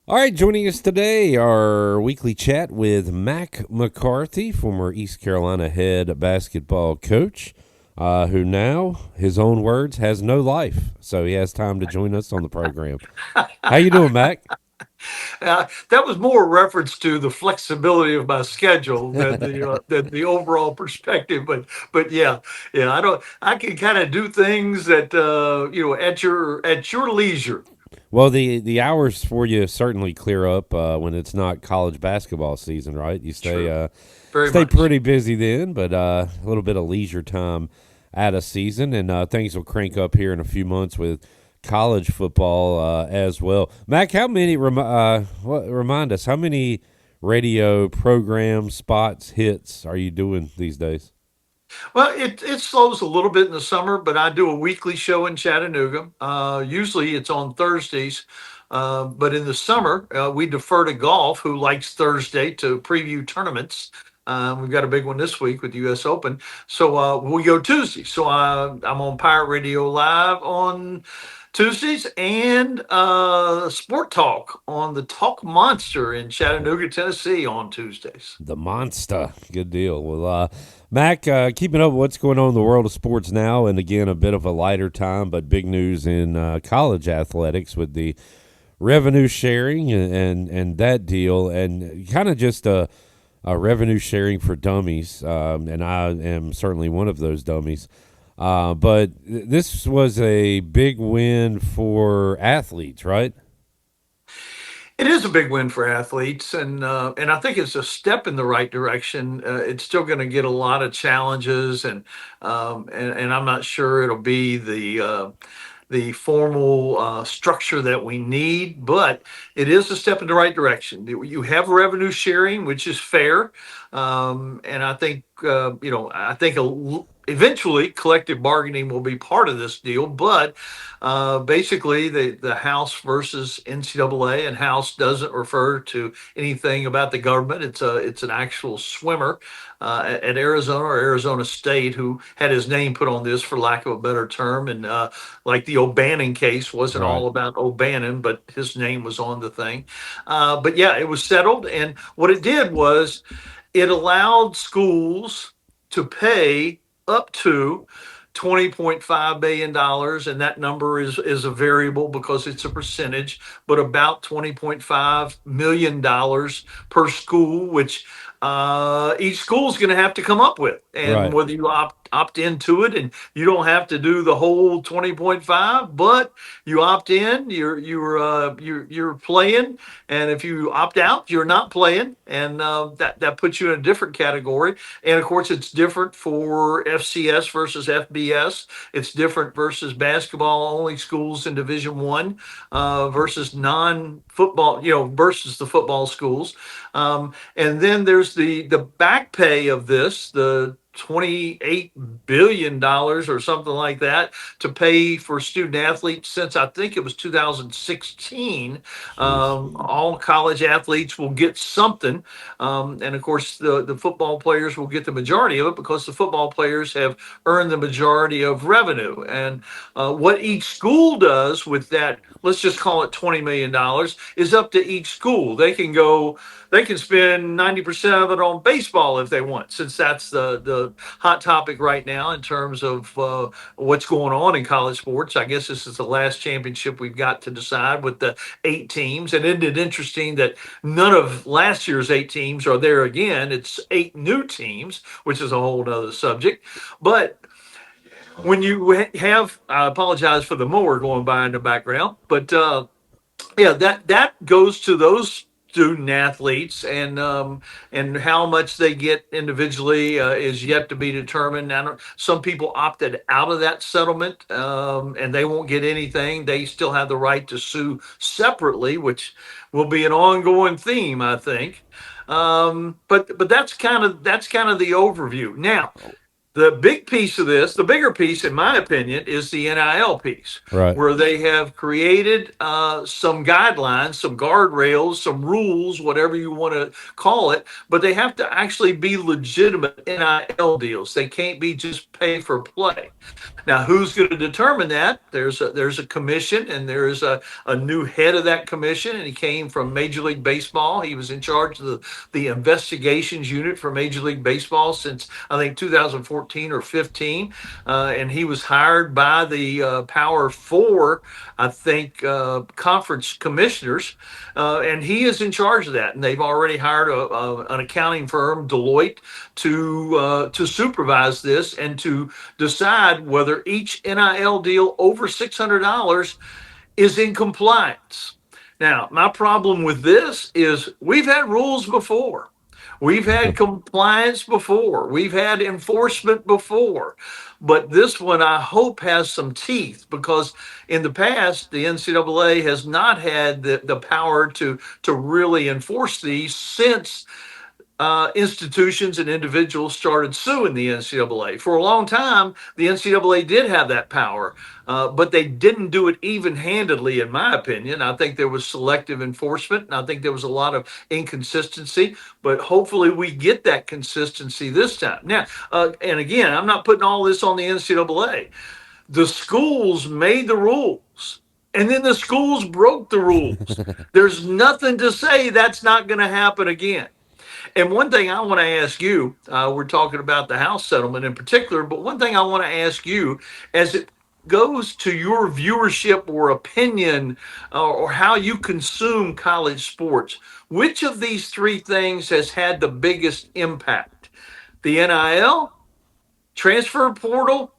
All right, joining us today, our weekly chat with Mack McCarthy, former East Carolina head basketball coach, who now, his own words, has no life. So he has time to join us on the program. How you doing, Mac? That was more a reference to the flexibility of my schedule than the overall perspective. But yeah, I can kind of do things that at your leisure. Well, the hours for you certainly clear up when it's not college basketball season, right? You stay True, very stay much. pretty busy then, but a little bit of leisure time out of season, and things will crank up here in a few months with college football as well. Mac, how many? Remind us how many radio programs, spots, hits are you doing these days? Well, it slows a little bit in the summer, but I do a weekly show in Chattanooga. Usually it's on Thursdays, but in the summer we defer to golf, who likes Thursday to preview tournaments. We've got a big one this week with the U.S. Open, so we go Tuesday. So I'm on Pirate Radio Live on Tuesdays and Sport Talk on the Talk Monster in Chattanooga, Tennessee on Tuesdays. The monster, good deal. Well, Mac, keeping up with what's going on in the world of sports now, and again, a bit of a lighter time, but big news in college athletics with the revenue sharing and that deal, and kind of just a revenue sharing for dummies. And I am certainly one of those dummies. But this was a big win for athletes, right? It is a big win for athletes, and I think it's a step in the right direction. It's still going to get a lot of challenges, and I'm not sure it'll be the formal structure that we need, but it is a step in the right direction. You have revenue sharing, which is fair, and I think eventually collective bargaining will be part of this deal. But basically, the House versus NCAA, and House doesn't refer to anything about the government. It's an actual swimmer at Arizona or Arizona State who had his name put on this, for lack of a better term, and like the O'Bannon case wasn't Right. all about O'Bannon, but his name was on the thing. But yeah, it was settled. And what it did was it allowed schools to pay up to $20.5 million, and that number is a variable because it's a percentage, but about $20.5 million per school, which each school is going to have to come up with. And Right. whether you opt into it, and you don't have to do the whole 20.5, but you opt in, you're playing, and if you opt out, you're not playing, and that puts you in a different category. And of course, it's different for FCS versus FBS. It's different versus basketball only schools in Division 1 versus non-football, versus the football schools. And then there's the back pay of this, the $28 billion or something like that, to pay for student athletes since I think it was 2016. Jeez. All college athletes will get something. And of course, the football players will get the majority of it because the football players have earned the majority of revenue. And what each school does with that, let's just call it $20 million, is up to each school. They can spend 90% of it on baseball if they want, since that's the hot topic right now in terms of what's going on in college sports. I guess this is the last championship we've got to decide with the 8 teams. And isn't it interesting that none of last year's 8 teams are there again? It's 8 new teams, which is a whole other subject. But when you have, I apologize for the mower going by in the background, but yeah, that goes to those student athletes, and how much they get individually is yet to be determined. Some people opted out of that settlement, and they won't get anything. They still have the right to sue separately, which will be an ongoing theme, I think. But that's kind of the overview. Now, The big piece of this, the bigger piece, in my opinion, is the NIL piece, Right. where they have created some guidelines, some guardrails, some rules, whatever you want to call it, but they have to actually be legitimate NIL deals. They can't be just pay for play. Now, who's going to determine that? There's a commission, and there is a new head of that commission, and he came from Major League Baseball. He was in charge of the investigations unit for Major League Baseball since I think 2014 or 15, and he was hired by the Power Four, I think, conference commissioners, and he is in charge of that. And they've already hired an accounting firm, Deloitte, to supervise this and to decide whether each NIL deal over $600 is in compliance. Now, my problem with this is we've had rules before. We've had compliance before. We've had enforcement before. But this one, I hope, has some teeth because in the past, the NCAA has not had the power to really enforce these since institutions and individuals started suing the NCAA. For a long time, the NCAA did have that power, but they didn't do it even handedly, in my opinion. I think there was selective enforcement, and I think there was a lot of inconsistency, but hopefully we get that consistency this time. Now, and again, I'm not putting all this on the NCAA. The schools made the rules. And then the schools broke the rules. There's nothing to say that's not going to happen again. And one thing I want to ask you, we're talking about the House settlement in particular, but one thing I want to ask you as it goes to your viewership or opinion or how you consume college sports, which of these three things has had the biggest impact? The NIL, transfer portal,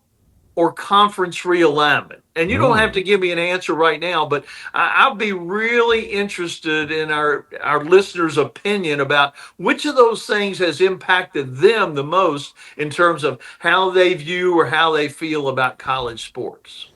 or conference realignment? And you don't have to give me an answer right now, but I'll be really interested in our listeners' opinion about which of those things has impacted them the most in terms of how they view or how they feel about college sports.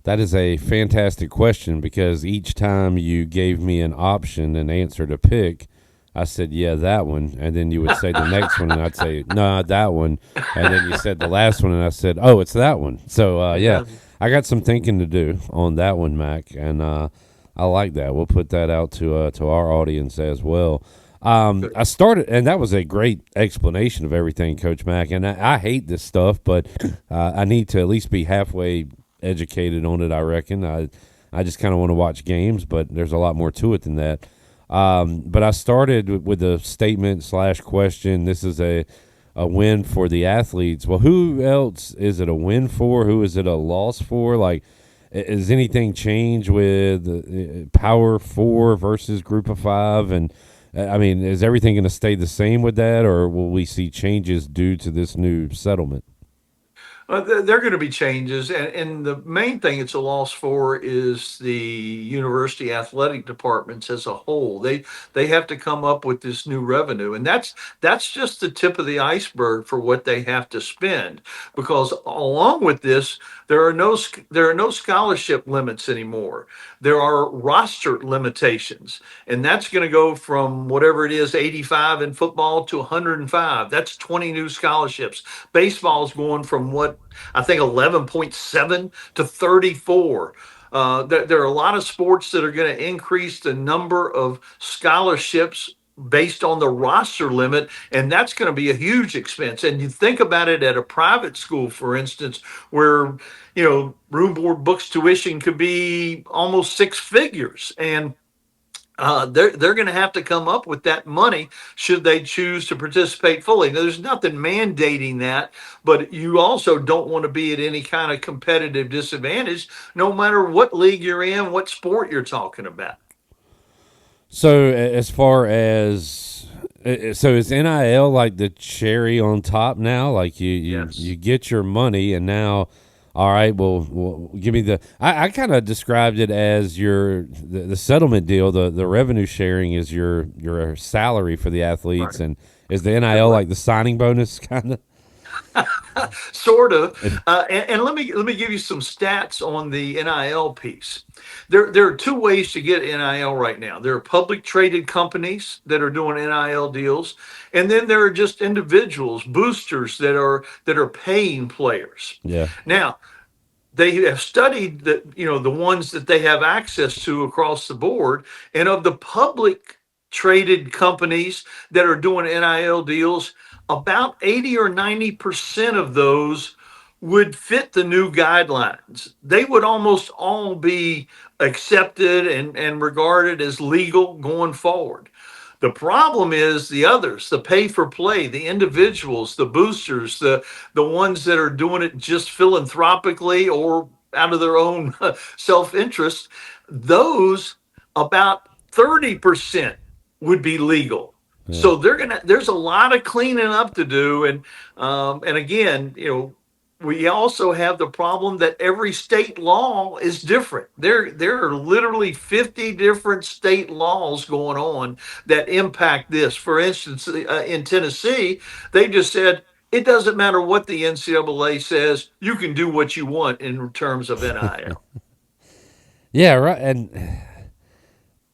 That is a fantastic question because each time you gave me an option, an answer to pick, I said, yeah, that one. And then you would say the next one, and I'd say, no, that one. And then you said the last one, and I said, oh, it's that one. So, yeah, I got some thinking to do on that one, Mac, and I like that. We'll put that out to our audience as well. I started, and that was a great explanation of everything, Coach Mac, and I hate this stuff, but I need to at least be halfway educated on it, I reckon. I just kind of want to watch games, but there's a lot more to it than that. But I started with a statement / question. This is a win for the athletes. Well, who else is it a win for? Who is it a loss for? Like, is anything changed with Power 4 versus Group of 5? And, I mean, is everything going to stay the same with that, or will we see changes due to this new settlement? There are going to be changes, and the main thing it's a loss for is the university athletic departments as a whole. They have to come up with this new revenue, and that's just the tip of the iceberg for what they have to spend. Because along with this, there are no scholarship limits anymore. There are roster limitations, and that's going to go from whatever it is, 85 in football to 105. That's 20 new scholarships. Baseball's going from what I think 11.7 to 34. There are a lot of sports that are going to increase the number of scholarships based on the roster limit, and that's going to be a huge expense. And you think about it at a private school, for instance, where room board books tuition could be almost six figures, and they're going to have to come up with that money should they choose to participate fully. Now, there's nothing mandating that, but you also don't want to be at any kind of competitive disadvantage, no matter what league you're in, what sport you're talking about. So, as far as is NIL like the cherry on top now? Like you get your money, and now, all right, well give me the. I kind of described it as the settlement deal. The revenue sharing is your salary for the athletes, right. And is the NIL like the signing bonus kind of? Sort of. And let me give you some stats on the NIL piece. There are two ways to get NIL right now. There are public traded companies that are doing NIL deals, and then there are just individuals, boosters that are paying players. Yeah. Now, they have studied the ones that they have access to across the board, and of the public traded companies that are doing NIL deals, about 80 or 90% of those would fit the new guidelines. They would almost all be accepted and regarded as legal going forward. The problem is the others, the pay for play, the individuals, the boosters, the ones that are doing it just philanthropically or out of their own self-interest. Those, about 30% would be legal. Yeah. So there's a lot of cleaning up to do. And again, we also have the problem that every state law is different. There are literally 50 different state laws going on that impact this. For instance, in Tennessee, they just said it doesn't matter what the NCAA says, you can do what you want in terms of NIL. Yeah, right.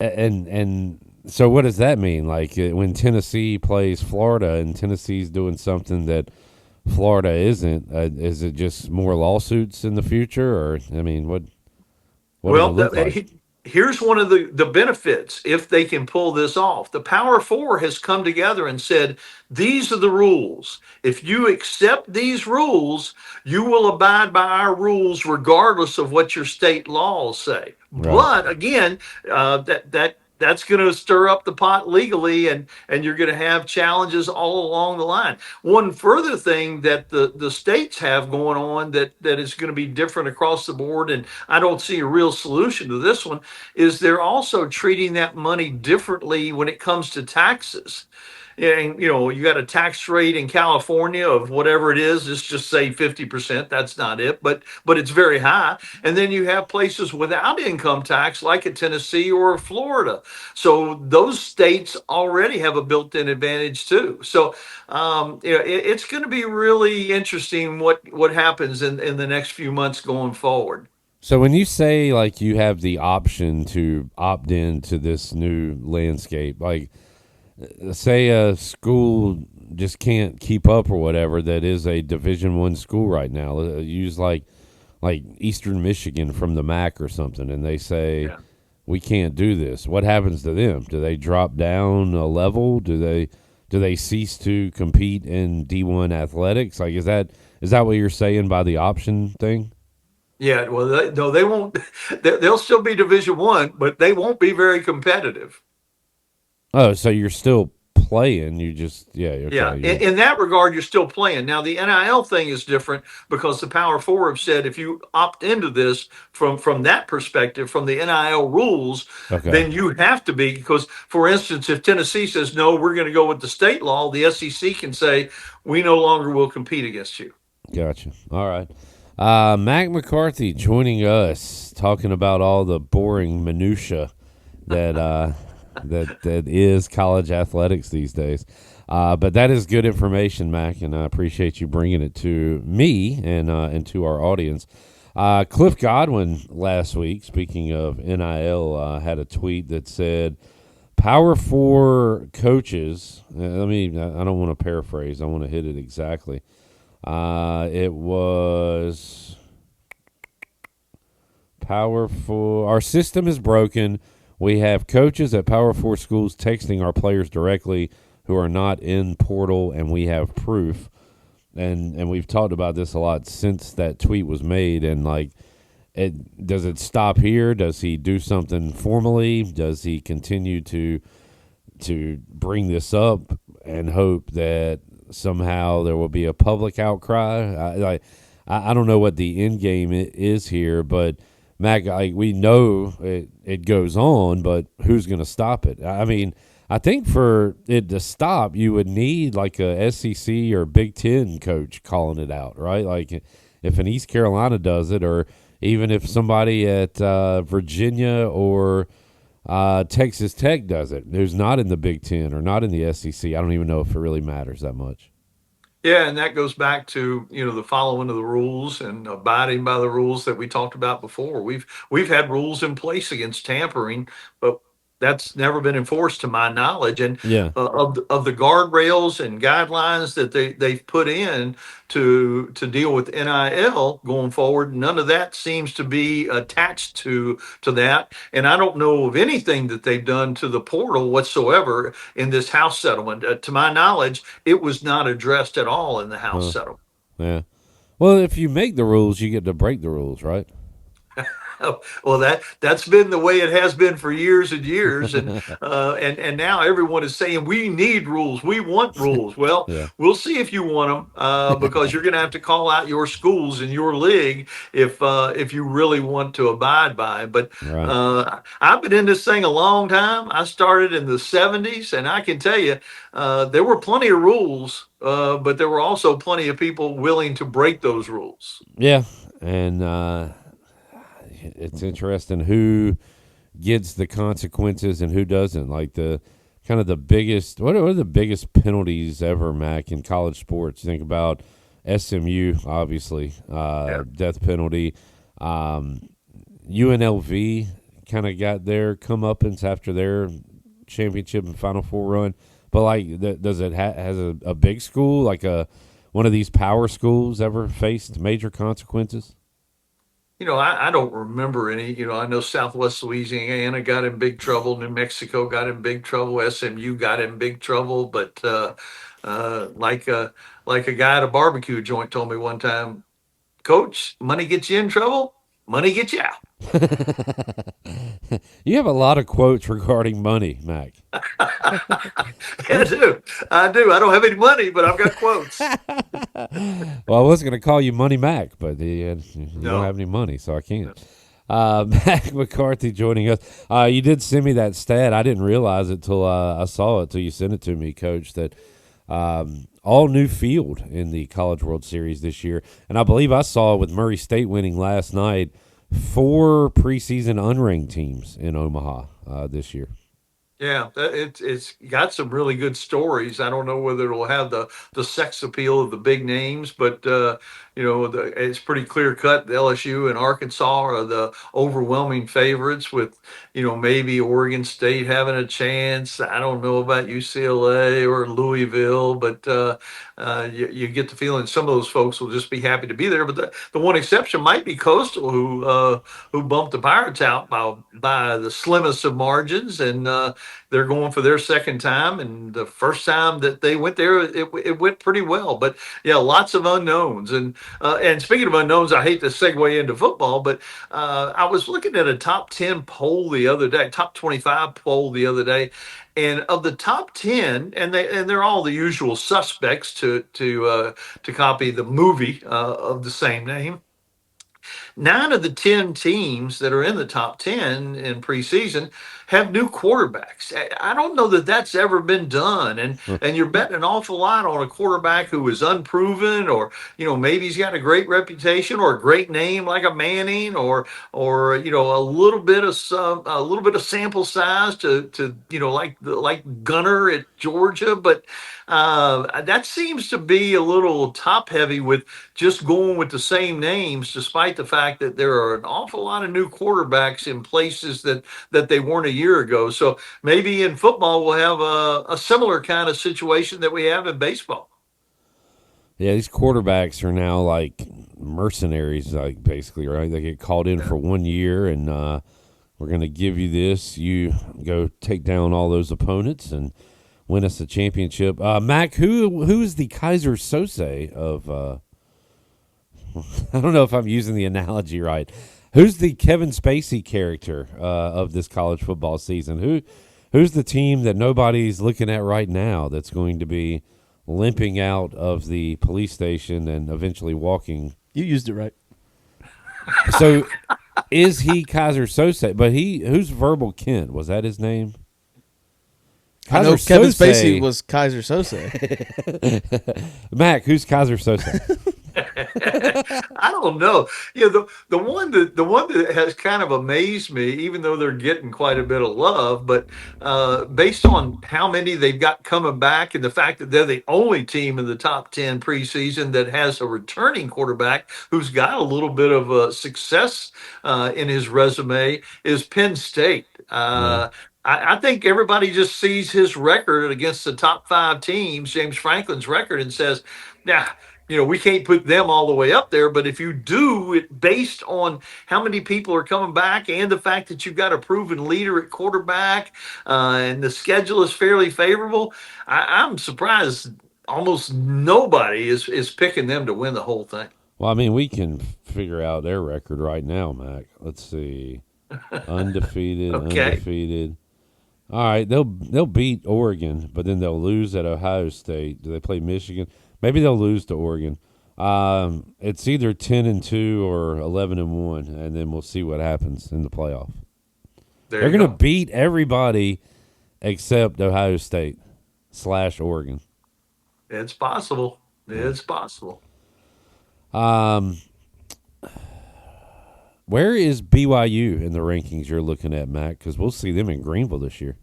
And so what does that mean? Like when Tennessee plays Florida and Tennessee's doing something that Florida isn't, is it just more lawsuits in the future, or I mean, what does it Well, look like? here's one of the benefits if they can pull this off. The Power Four has come together and said, these are the rules. If you accept these rules, you will abide by our rules regardless of what your state laws say. Right. But again, that's going to stir up the pot legally, and you're going to have challenges all along the line. One further thing that the states have going on that is going to be different across the board, and I don't see a real solution to this one, is they're also treating that money differently when it comes to taxes. And you got a tax rate in California of whatever it is. Let's just say 50%. That's not it, but it's very high. And then you have places without income tax, like a Tennessee or a Florida. So those states already have a built-in advantage too. So it's going to be really interesting what happens in the next few months going forward. So when you say like you have the option to opt in to this new landscape, like say a school just can't keep up or whatever that is a Division I school right now, use like Eastern Michigan from the Mac or something, and they say Yeah. we can't do this. What happens to them? Do they drop down a level? Do they cease to compete in D1 athletics? Like is that what you're saying by the option thing? Yeah, well, no, they won't. They'll still be Division One, but they won't be very competitive. Oh, so you're still playing? You just yeah Yeah, okay in that regard, you're still playing. Now, the NIL thing is different because the Power Four have said if you opt into this from that perspective, from the NIL rules, okay. then you have to be. Because, for instance, if Tennessee says no, we're going to go with the state law, the SEC can say we no longer will compete against you. Gotcha. All right. Mac McCarthy joining us, talking about all the boring minutia that that is college athletics these days. But that is good information, Mac, and I appreciate you bringing it to me and to our audience. Cliff Godwin last week, speaking of NIL, had a tweet that said, "Power Four coaches." I don't want to paraphrase. I want to hit it exactly. It was powerful. Our system is broken. We have coaches at Power Four schools texting our players directly who are not in portal, and we have proof. And we've talked about this a lot since that tweet was made. And like, does it stop here? Does he do something formally? Does he continue to bring this up and hope that somehow there will be a public outcry? I don't know what the end game is here, but Mac, we know it goes on, but who's going to stop it? I mean, I think for it to stop, you would need like a SEC or Big Ten coach calling it out, right? Like if an East Carolina does it, or even if somebody at Virginia or Texas Tech does it, who's not in the Big Ten or not in the SEC. I don't even know if it really matters that much. Yeah, and that goes back to, the following of the rules and abiding by the rules that we talked about before. We've had rules in place against tampering, but that's never been enforced to my knowledge. And Yeah. of the guardrails and guidelines that they've put in to deal with NIL going forward, none of that seems to be attached to that. And I don't know of anything that they've done to the portal whatsoever in this House settlement. To my knowledge, it was not addressed at all in the House Huh. settlement. Yeah. Well, if you make the rules, you get to break the rules, right? Well, that's been the way it has been for years and years, and now everyone is saying we need rules, we want rules. Well, Yeah. we'll see if you want them, because you're going to have to call out your schools and your league if you really want to abide by it. But Right. I've been in this thing a long time. I started in the '70s, and I can tell you there were plenty of rules, but there were also plenty of people willing to break those rules. Yeah. And it's interesting who gets the consequences and who doesn't. Like the kind of the biggest, what are the biggest penalties ever, Mac, in college sports? Think about SMU, obviously, Yeah. death penalty. UNLV kind of got their comeuppance after their championship and Final Four run. But like, does it has a big school like one of these power schools ever faced major consequences? I don't remember any. I know Southwest Louisiana got in big trouble. New Mexico got in big trouble. SMU got in big trouble. But like a guy at a barbecue joint told me one time, Coach, money gets you in trouble. Money gets you out. You have a lot of quotes regarding money, Mac. Yeah, I do. I do. I don't have any money, but I've got quotes. Well, I was going to call you Money Mac, but you don't No. have any money, so I can't. Mac McCarthy joining us. You did send me that stat. I didn't realize it till I saw it till you sent it to me, Coach. That all new field in the College World Series this year, and I believe I saw with Murray State winning last night, 4 preseason unranked teams in Omaha this year. Yeah, it's got some really good stories. I don't know whether it'll have the sex appeal of the big names, but it's pretty clear cut. LSU and Arkansas are the overwhelming favorites, with maybe Oregon State having a chance. I don't know about UCLA or Louisville, but you get the feeling some of those folks will just be happy to be there. But the one exception might be Coastal, who bumped the Pirates out by the slimmest of margins, and they're going for their second time, and the first time that they went there, it went pretty well. But yeah, lots of unknowns. And speaking of unknowns, I hate to segue into football, but I was looking at a top 10 poll the other day, top 25 poll the other day, and of the top 10, and they're all the usual suspects to copy the movie of the same name. 9 of the 10 teams that are in the top 10 in preseason have new quarterbacks. I don't know that that's ever been done. And you're betting an awful lot on a quarterback who is unproven, or, maybe he's got a great reputation or a great name like a Manning, or a little bit of sample size to like Gunner at Georgia. But that seems to be a little top heavy with just going with the same names, despite the fact that there are an awful lot of new quarterbacks in places that they weren't a year ago. So maybe in football we'll have a similar kind of situation that we have in baseball. Yeah, these quarterbacks are now like mercenaries, like basically, right? They get called in for 1 year, and we're going to give you this. You go take down all those opponents and win us a championship. Mac, who is the Kaiser Sose of? I don't know if I'm using the analogy right. Who's the Kevin Spacey character of this college football season? Who's the team that nobody's looking at right now that's going to be limping out of the police station and eventually walking? You used it right. So is he Kaiser Sose? But who's Verbal Kent? Was that his name? I know Kaiser Kevin Sose. Spacey was Kaiser Sose. Mac, who's Kaiser Sose? I don't know. The one that has kind of amazed me, even though they're getting quite a bit of love, but based on how many they've got coming back and the fact that they're the only team in the top 10 preseason that has a returning quarterback who's got a little bit of success in his resume is Penn State. Yeah. I think everybody just sees his record against the top five teams, James Franklin's record, and says, "Nah, we can't put them all the way up there." But if you do it based on how many people are coming back and the fact that you've got a proven leader at quarterback and the schedule is fairly favorable, I'm surprised almost nobody is picking them to win the whole thing. Well, I mean, we can figure out their record right now, Mac. Let's see. Undefeated, Okay. undefeated. All right, they'll beat Oregon, but then they'll lose at Ohio State. Do they play Michigan? Maybe they'll lose to Oregon. It's either 10-2 or 11-1, and then we'll see what happens in the playoff. There They're you going to go. beat everybody except Ohio State / Oregon. It's possible. It's possible. Where is BYU in the rankings you're looking at, Mac? Because we'll see them in Greenville this year.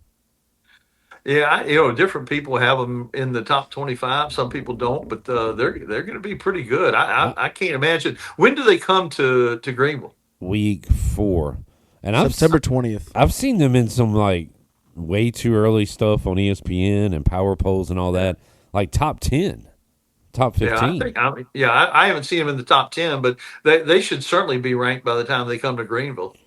Yeah, different people have them in the top 25. Some people don't, but they're going to be pretty good. I can't imagine. When do they come to Greenville? Week 4, and September 20th. I've seen them in some like way too early stuff on ESPN and power polls and all that, like top 10, top 15. I haven't seen them in the top 10, but they should certainly be ranked by the time they come to Greenville.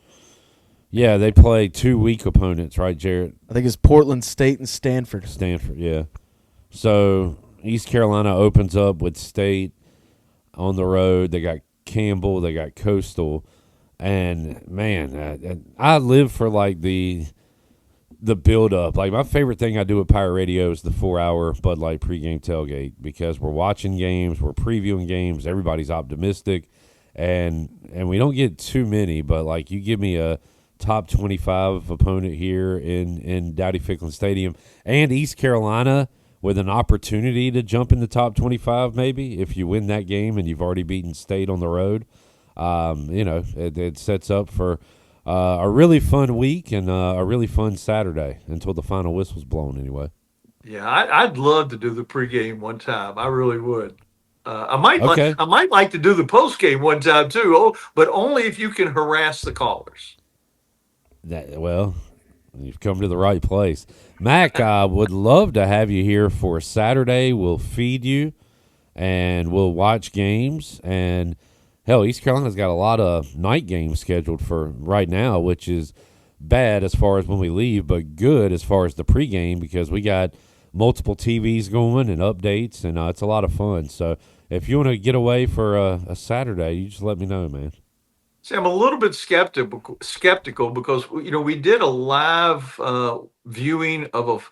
Yeah, they play 2 weak opponents, right, Jarrett? I think it's Portland State and Stanford. Stanford, yeah. So East Carolina opens up with State on the road. They got Campbell, they got Coastal, and man, I live for like the build up. Like my favorite thing I do with Pirate Radio is the 4-hour Bud Light pregame tailgate because we're watching games, we're previewing games, everybody's optimistic, and we don't get too many. But like you give me a top 25 opponent here in Dowdy-Ficklen Stadium and East Carolina with an opportunity to jump in the top 25 maybe if you win that game and you've already beaten State on the road. It sets up for a really fun week and a really fun Saturday until the final whistle's blown anyway. Yeah, I'd love to do the pregame one time. I really would. I might Okay. I might like to do the postgame one time too. Oh, but only if you can harass the callers. Well, you've come to the right place. Mac, I would love to have you here for Saturday. We'll feed you and we'll watch games. And, hell, East Carolina's got a lot of night games scheduled for right now, which is bad as far as when we leave, but good as far as the pregame because we got multiple TVs going and updates, and it's a lot of fun. So if you want to get away for a Saturday, you just let me know, man. See, I'm a little bit skeptical because we did a live viewing of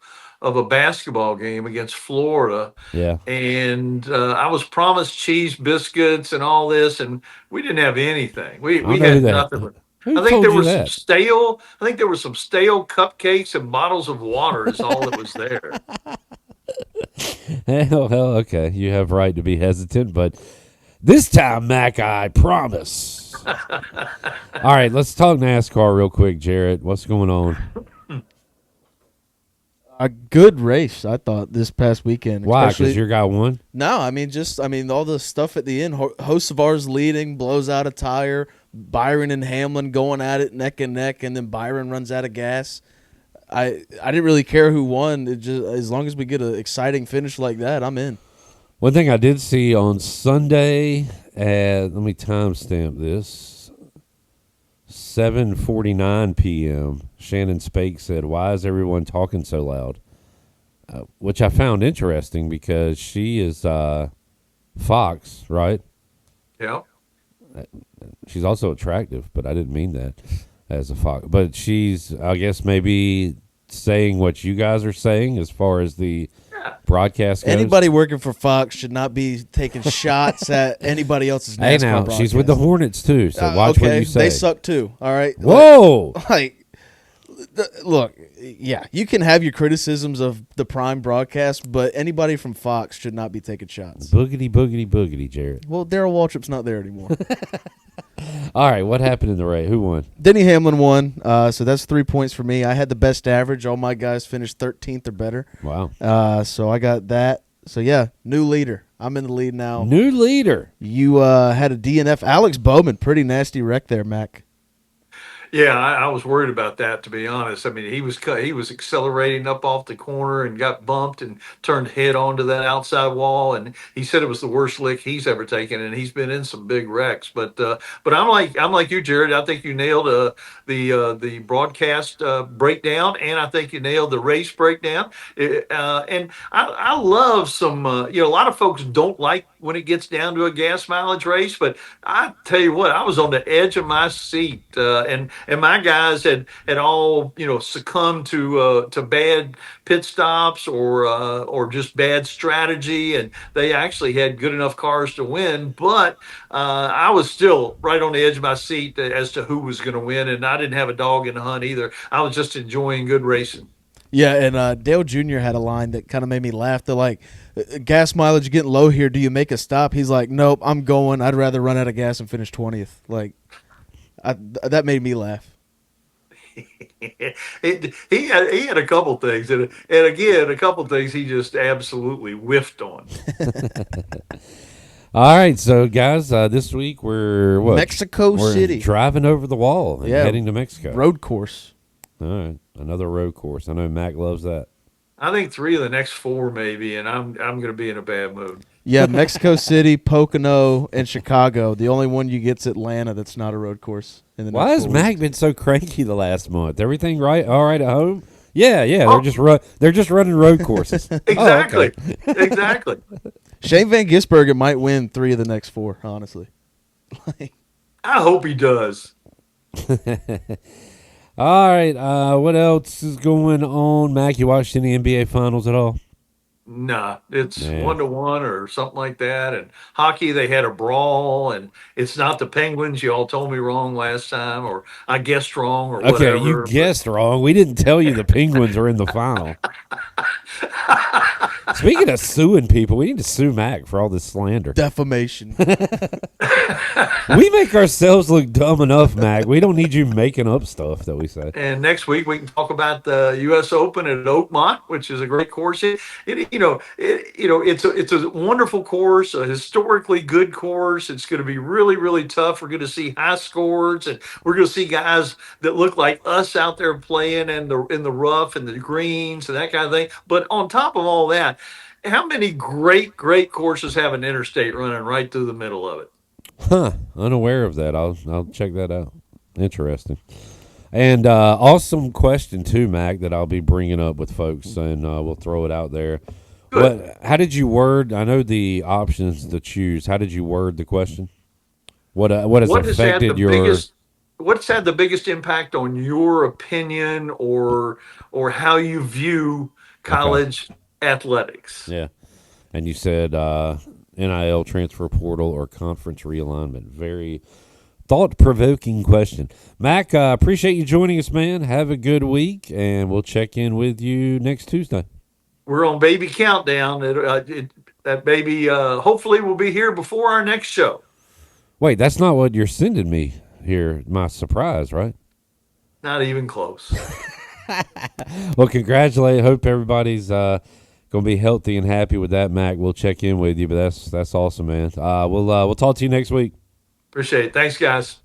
a basketball game against Florida, Yeah. and I was promised cheese biscuits and all this, and we didn't have anything. We I know had that. nothing. Who I think told there you was that? I think there were some stale cupcakes and bottles of water is all that was there. Hell, okay. You have right to be hesitant, but this time, Mac, I promise. All right, let's talk NASCAR real quick, Jarrett. What's going on? A good race, I thought, this past weekend. Why? especially- Because your guy won? No, I mean, all the stuff at the end. Host of ours leading, blows out a tire. Byron and Hamlin going at it neck and neck, and then Byron runs out of gas. I didn't really care who won. It just as long as we get an exciting finish like that, I'm in. One thing I did see on Sunday, let me timestamp this, 7:49 p.m., Shannon Spake said, "Why is everyone talking so loud?" Which I found interesting because she is Fox, right? Yeah. She's also attractive, but I didn't mean that as a Fox. But she's, I guess, maybe saying what you guys are saying as far as the broadcast goes. Anybody working for Fox should not be taking shots at anybody else's NASCAR Hey, now, she's with the broadcast. Hornets, too, so watch what you say. They suck too. All right. Whoa! Like, Look, yeah, you can have your criticisms of the prime broadcast, but anybody from Fox should not be taking shots. Boogity, boogity, boogity, Jared. Well, Darryl Waltrip's not there anymore. All right, what happened in the race? Who won? Denny Hamlin won, so that's 3 points for me. I had the best average. All my guys finished 13th or better. Wow. So I got that. So, yeah, new leader. I'm in the lead now. New leader. You had a DNF. Alex Bowman, pretty nasty wreck there, Mac. Yeah, I was worried about that, to be honest. I mean, he was accelerating up off the corner and got bumped and turned head onto that outside wall. And he said it was the worst lick he's ever taken, and he's been in some big wrecks. But I'm like you, Jared. I think you nailed the broadcast breakdown, and I think you nailed the race breakdown. And I love some. A lot of folks don't like when it gets down to a gas mileage race, but I tell you what, I was on the edge of my seat, and my guys had all succumbed to bad pit stops or just bad strategy, and they actually had good enough cars to win. But I was still right on the edge of my seat as to who was going to win, and I didn't have a dog in the hunt either. I was just enjoying good racing. Yeah, and Dale Jr. had a line that kind of made me laugh. They're like, gas mileage getting low here. Do you make a stop? He's like, nope, I'm going. I'd rather run out of gas and finish 20th. Like, that made me laugh. He had a couple things, and again, a couple things he just absolutely whiffed on. All right, so guys, this week we're Mexico City, driving over the wall and heading to Mexico. Road course. All right, another road course. I know Mac loves that. I think 3 of the next 4 maybe, and I'm going to be in a bad mood. Yeah, Mexico City, Pocono, and Chicago. The only one you get's Atlanta. That's not a road course. Why has Mac been so cranky the last month? Everything right? All right at home? Yeah. They're just running road courses. Exactly. Oh, okay. Exactly. Shane Van Gisbergen might win 3 of the next 4. Honestly, I hope he does. All right, what else is going on, Mac? You watched any NBA finals at all? Nah, it's 1-1 or something like that. And hockey, they had a brawl, and it's not the Penguins. You all told me wrong last time, or I guessed wrong, or whatever. Okay, you guessed wrong. We didn't tell you the Penguins are in the final. Speaking of suing people, we need to sue Mac for all this slander. Defamation. We make ourselves look dumb enough, Mac. We don't need you making up stuff that we say. And next week we can talk about the U.S. Open at Oakmont, which is a great course. It's a wonderful course, a historically good course. It's going to be really, really tough. We're going to see high scores, and we're going to see guys that look like us out there playing in the rough and the greens and that kind of thing. But on top of all that, how many great courses have an interstate running right through the middle of it? Huh. Unaware of that. I'll check that out. Interesting. And awesome question too, Mac, that I'll be bringing up with folks, and we'll throw it out there. Good. How did you word? I know the options to choose. How did you word the question? What has affected your? What's had the biggest impact on your opinion or how you view college athletics? Yeah, and you said NIL transfer portal or conference realignment. Very thought-provoking question. Mac, appreciate you joining us, man. Have a good week, and we'll check in with you next Tuesday. We're on baby countdown. That baby hopefully will be here before our next show. Wait, that's not what you're sending me here. My surprise, right? Not even close. Well, congratulate. Hope everybody's going to be healthy and happy with that, Mac. We'll check in with you, but that's awesome, man. We'll talk to you next week. Appreciate it. Thanks, guys.